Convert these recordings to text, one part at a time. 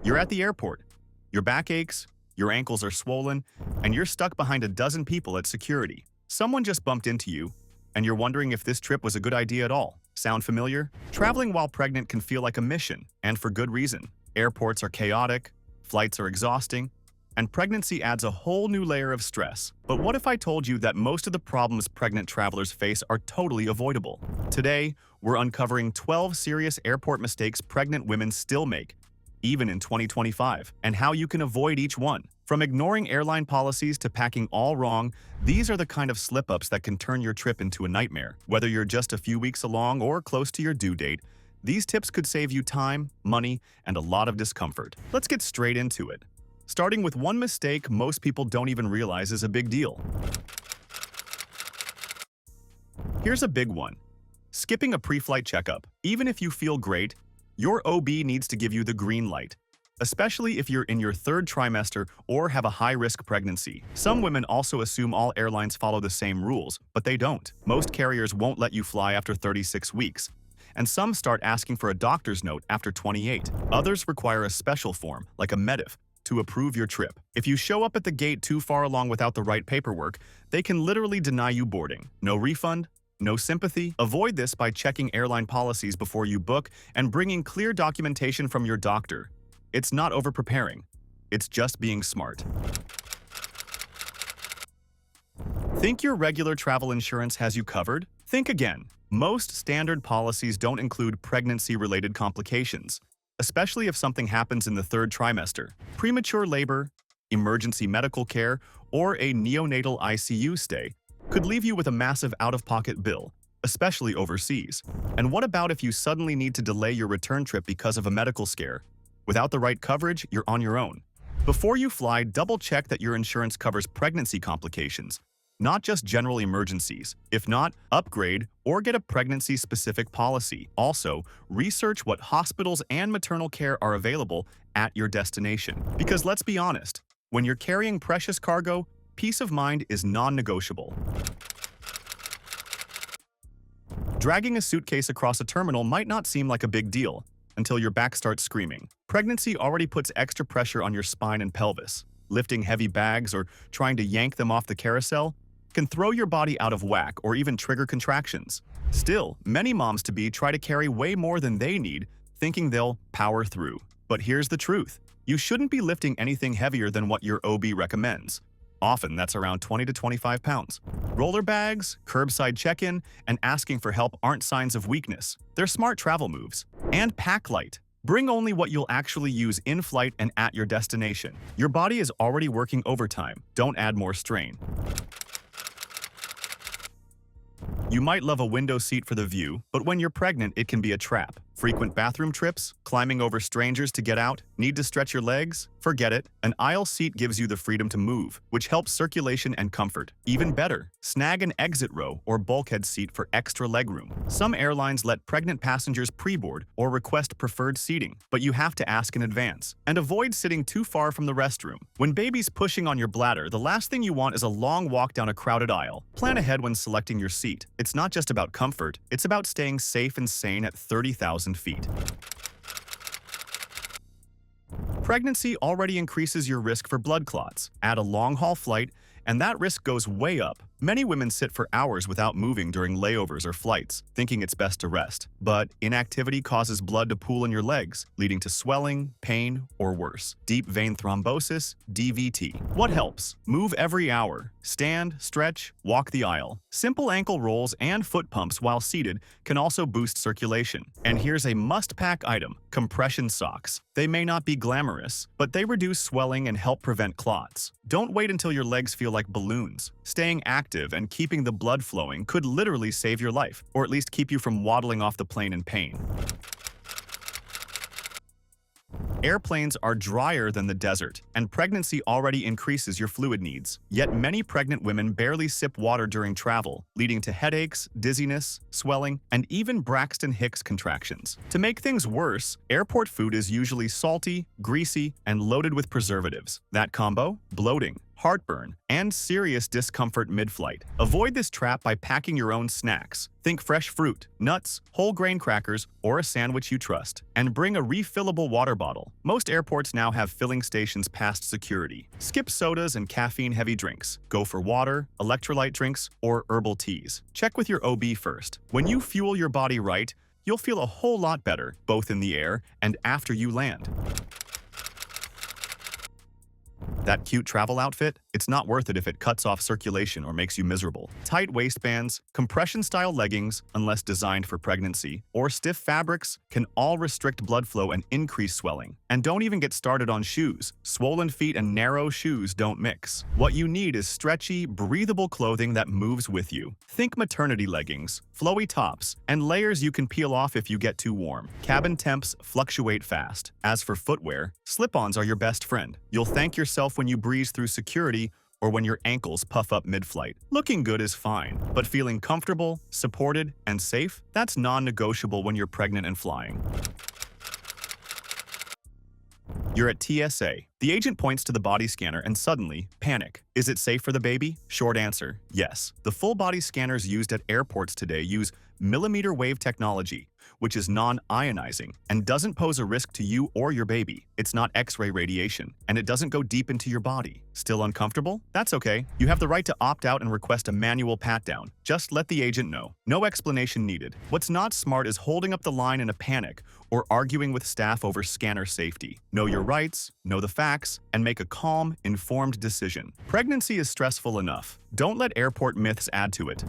You're at the airport. Your back aches, your ankles are swollen, and you're stuck behind a dozen people at security. Someone just bumped into you, and you're wondering if this trip was a good idea at all. Sound familiar? Traveling while pregnant can feel like a mission, and for good reason. Airports are chaotic, flights are exhausting, and pregnancy adds a whole new layer of stress. But what if I told you that most of the problems pregnant travelers face are totally avoidable? Today, we're uncovering 12 serious airport mistakes pregnant women still make, even in 2025, and how you can avoid each one. From ignoring airline policies to packing all wrong, these are the kind of slip-ups that can turn your trip into a nightmare. Whether you're just a few weeks along or close to your due date, these tips could save you time, money, and a lot of discomfort. Let's get straight into it. Starting with one mistake most people don't even realize is a big deal. Here's a big one. Skipping a pre-flight checkup. Even if you feel great, your OB needs to give you the green light, especially if you're in your third trimester or have a high-risk pregnancy. Some women also assume all airlines follow the same rules, but they don't. Most carriers won't let you fly after 36 weeks, and some start asking for a doctor's note after 28. Others require a special form, like a MEDIF, to approve your trip. If you show up at the gate too far along without the right paperwork, they can literally deny you boarding. No refund, no sympathy. Avoid this by checking airline policies before you book and bringing clear documentation from your doctor. It's not over-preparing. It's just being smart. Think your regular travel insurance has you covered? Think again. Most standard policies don't include pregnancy-related complications, especially if something happens in the third trimester. Premature labor, emergency medical care, or a neonatal ICU stay could leave you with a massive out-of-pocket bill, especially overseas. And what about if you suddenly need to delay your return trip because of a medical scare? Without the right coverage, you're on your own. Before you fly, double-check that your insurance covers pregnancy complications, not just general emergencies. If not, upgrade or get a pregnancy-specific policy. Also, research what hospitals and maternal care are available at your destination. Because let's be honest, when you're carrying precious cargo, peace of mind is non-negotiable. Dragging a suitcase across a terminal might not seem like a big deal until your back starts screaming. Pregnancy already puts extra pressure on your spine and pelvis. Lifting heavy bags or trying to yank them off the carousel can throw your body out of whack or even trigger contractions. Still, many moms-to-be try to carry way more than they need, thinking they'll power through. But here's the truth. You shouldn't be lifting anything heavier than what your OB recommends. Often, that's around 20 to 25 pounds. Roller bags, curbside check-in, and asking for help aren't signs of weakness. They're smart travel moves. And pack light. Bring only what you'll actually use in-flight and at your destination. Your body is already working overtime. Don't add more strain. You might love a window seat for the view, but when you're pregnant, it can be a trap. Frequent bathroom trips, climbing over strangers to get out, need to stretch your legs? Forget it. An aisle seat gives you the freedom to move, which helps circulation and comfort. Even better, snag an exit row or bulkhead seat for extra legroom. Some airlines let pregnant passengers pre-board or request preferred seating, but you have to ask in advance. And avoid sitting too far from the restroom. When baby's pushing on your bladder, the last thing you want is a long walk down a crowded aisle. Plan ahead when selecting your seat. It's not just about comfort, it's about staying safe and sane at 30,000 feet. Pregnancy already increases your risk for blood clots. Add a long-haul flight, and that risk goes way up. Many women sit for hours without moving during layovers or flights, thinking it's best to rest. But inactivity causes blood to pool in your legs, leading to swelling, pain, or worse, deep vein thrombosis, DVT. What helps? Move every hour. Stand, stretch, walk the aisle. Simple ankle rolls and foot pumps while seated can also boost circulation. And here's a must-pack item: compression socks. They may not be glamorous, but they reduce swelling and help prevent clots. Don't wait until your legs feel like balloons. Staying active and keeping the blood flowing could literally save your life, or at least keep you from waddling off the plane in pain. Airplanes are drier than the desert, and pregnancy already increases your fluid needs. Yet many pregnant women barely sip water during travel, leading to headaches, dizziness, swelling, and even Braxton Hicks contractions. To make things worse, airport food is usually salty, greasy, and loaded with preservatives. That combo? Bloating, heartburn, and serious discomfort mid-flight. Avoid this trap by packing your own snacks. Think fresh fruit, nuts, whole grain crackers, or a sandwich you trust. And bring a refillable water bottle. Most airports now have filling stations past security. Skip sodas and caffeine-heavy drinks. Go for water, electrolyte drinks, or herbal teas. Check with your OB first. When you fuel your body right, you'll feel a whole lot better, both in the air and after you land. That cute travel outfit? It's not worth it if it cuts off circulation or makes you miserable. Tight waistbands, compression-style leggings, unless designed for pregnancy, or stiff fabrics can all restrict blood flow and increase swelling. And don't even get started on shoes. Swollen feet and narrow shoes don't mix. What you need is stretchy, breathable clothing that moves with you. Think maternity leggings, flowy tops, and layers you can peel off if you get too warm. Cabin temps fluctuate fast. As for footwear, slip-ons are your best friend. You'll thank yourself when you breeze through security or when your ankles puff up mid-flight. Looking good is fine, but feeling comfortable, supported, and safe? That's non-negotiable when you're pregnant and flying. You're at TSA. The agent points to the body scanner and suddenly, panic. Is it safe for the baby? Short answer, yes. The full body scanners used at airports today use millimeter wave technology, which is non-ionizing and doesn't pose a risk to you or your baby. It's not X-ray radiation, and it doesn't go deep into your body. Still uncomfortable? That's okay. You have the right to opt out and request a manual pat-down. Just let the agent know. No explanation needed. What's not smart is holding up the line in a panic or arguing with staff over scanner safety. Know your rights, know the facts, and make a calm, informed decision. Pregnancy is stressful enough. Don't let airport myths add to it.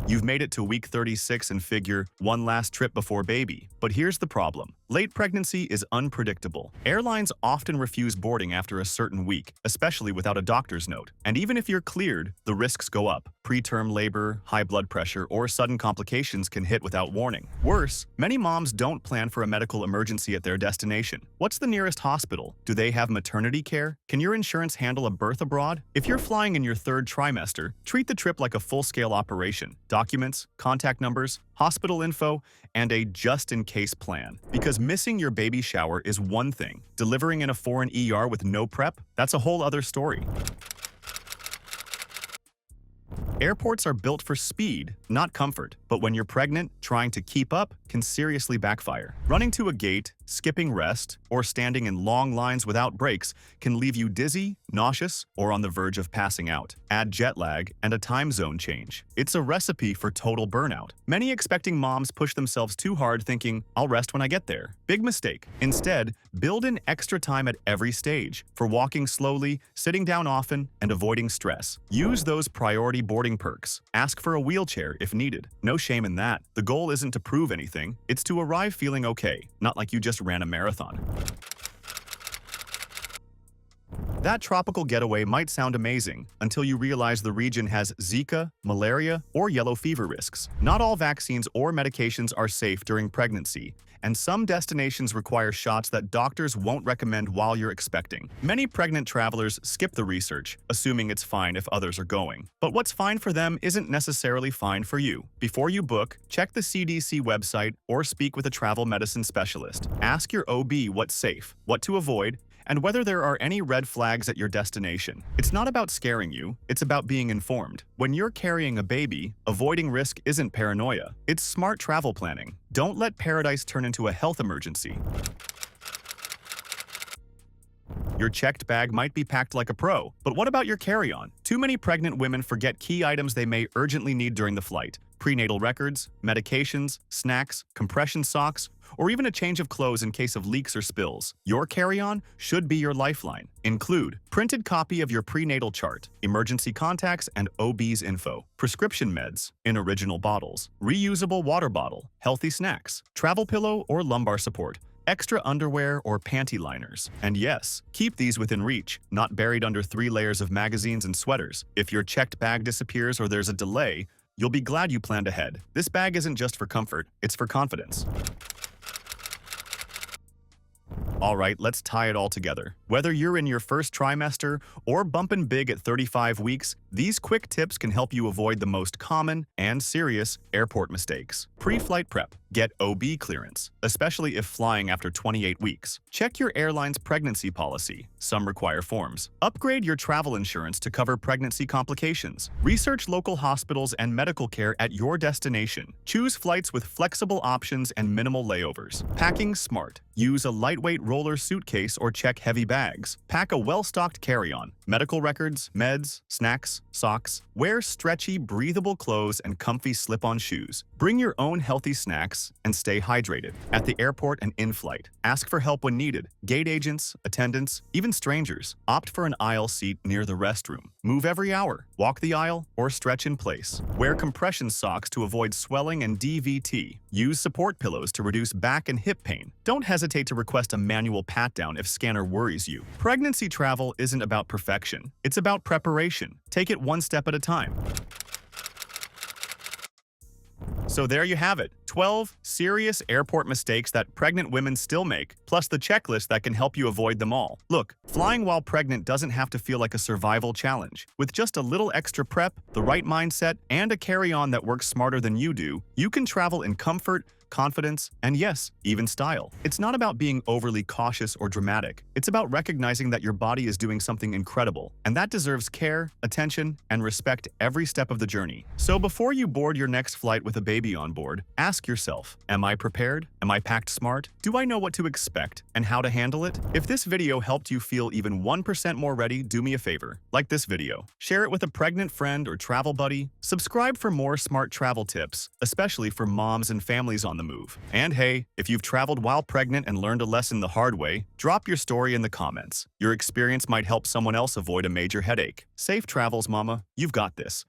You've made it to week 36 and figure one last trip before baby. But here's the problem. Late pregnancy is unpredictable. Airlines often refuse boarding after a certain week, especially without a doctor's note. And even if you're cleared, the risks go up. Preterm labor, high blood pressure, or sudden complications can hit without warning. Worse, many moms don't plan for a medical emergency at their destination. What's the nearest hospital? Do they have maternity care? Can your insurance handle a birth abroad? If you're flying in your third trimester, treat the trip like a full-scale operation. Documents, contact numbers, hospital info, and a just-in-case plan. Because missing your baby shower is one thing. Delivering in a foreign ER with no prep? That's a whole other story. Airports are built for speed, not comfort. But when you're pregnant, trying to keep up can seriously backfire. Running to a gate, skipping rest, or standing in long lines without breaks can leave you dizzy, nauseous, or on the verge of passing out. Add jet lag and a time zone change. It's a recipe for total burnout. Many expecting moms push themselves too hard thinking, I'll rest when I get there. Big mistake. Instead, build in extra time at every stage for walking slowly, sitting down often, and avoiding stress. Use those priority boarding perks. Ask for a wheelchair if needed. No shame in that. The goal isn't to prove anything. It's to arrive feeling okay, not like you just ran a marathon. That tropical getaway might sound amazing until you realize the region has Zika, malaria, or yellow fever risks. Not all vaccines or medications are safe during pregnancy, and some destinations require shots that doctors won't recommend while you're expecting. Many pregnant travelers skip the research, assuming it's fine if others are going. But what's fine for them isn't necessarily fine for you. Before you book, check the CDC website or speak with a travel medicine specialist. Ask your OB what's safe, what to avoid, and whether there are any red flags at your destination. It's not about scaring you, it's about being informed. When you're carrying a baby, avoiding risk isn't paranoia, it's smart travel planning. Don't let paradise turn into a health emergency. Your checked bag might be packed like a pro, but what about your carry-on? Too many pregnant women forget key items they may urgently need during the flight. Prenatal records, medications, snacks, compression socks, or even a change of clothes in case of leaks or spills. Your carry-on should be your lifeline. Include printed copy of your prenatal chart, emergency contacts, and OB's info, prescription meds in original bottles, reusable water bottle, healthy snacks, travel pillow or lumbar support, extra underwear or panty liners. And yes, keep these within reach, not buried under 3 layers of magazines and sweaters. If your checked bag disappears or there's a delay, you'll be glad you planned ahead. This bag isn't just for comfort, it's for confidence. Alright, let's tie it all together. Whether you're in your first trimester or bumping big at 35 weeks, these quick tips can help you avoid the most common and serious airport mistakes. Pre-flight prep. Get OB clearance, especially if flying after 28 weeks. Check your airline's pregnancy policy. Some require forms. Upgrade your travel insurance to cover pregnancy complications. Research local hospitals and medical care at your destination. Choose flights with flexible options and minimal layovers. Packing smart. Use a lightweight roller suitcase or check heavy bags. Pack a well-stocked carry-on. Medical records, meds, snacks, socks. Wear stretchy, breathable clothes and comfy slip-on shoes. Bring your own healthy snacks and stay hydrated. At the airport and in-flight, ask for help when needed. Gate agents, attendants, even strangers. Opt for an aisle seat near the restroom. Move every hour. Walk the aisle or stretch in place. Wear compression socks to avoid swelling and DVT. Use support pillows to reduce back and hip pain. Don't hesitate to request a manual pat-down if scanner worries you. Pregnancy travel isn't about perfection. It's about preparation. Take it one step at a time. So there you have it, 12 serious airport mistakes that pregnant women still make, plus the checklist that can help you avoid them all. Look, flying while pregnant doesn't have to feel like a survival challenge. With just a little extra prep, the right mindset, and a carry-on that works smarter than you do, you can travel in comfort, confidence, and yes, even style. It's not about being overly cautious or dramatic. It's about recognizing that your body is doing something incredible, and that deserves care, attention, and respect every step of the journey. So before you board your next flight with a baby on board, ask yourself, am I prepared? Am I packed smart? Do I know what to expect and how to handle it? If this video helped you feel even 1% more ready, do me a favor. Like this video. Share it with a pregnant friend or travel buddy. Subscribe for more smart travel tips, especially for moms and families on the move. And hey, if you've traveled while pregnant and learned a lesson the hard way, drop your story in the comments. Your experience might help someone else avoid a major headache. Safe travels, mama. You've got this.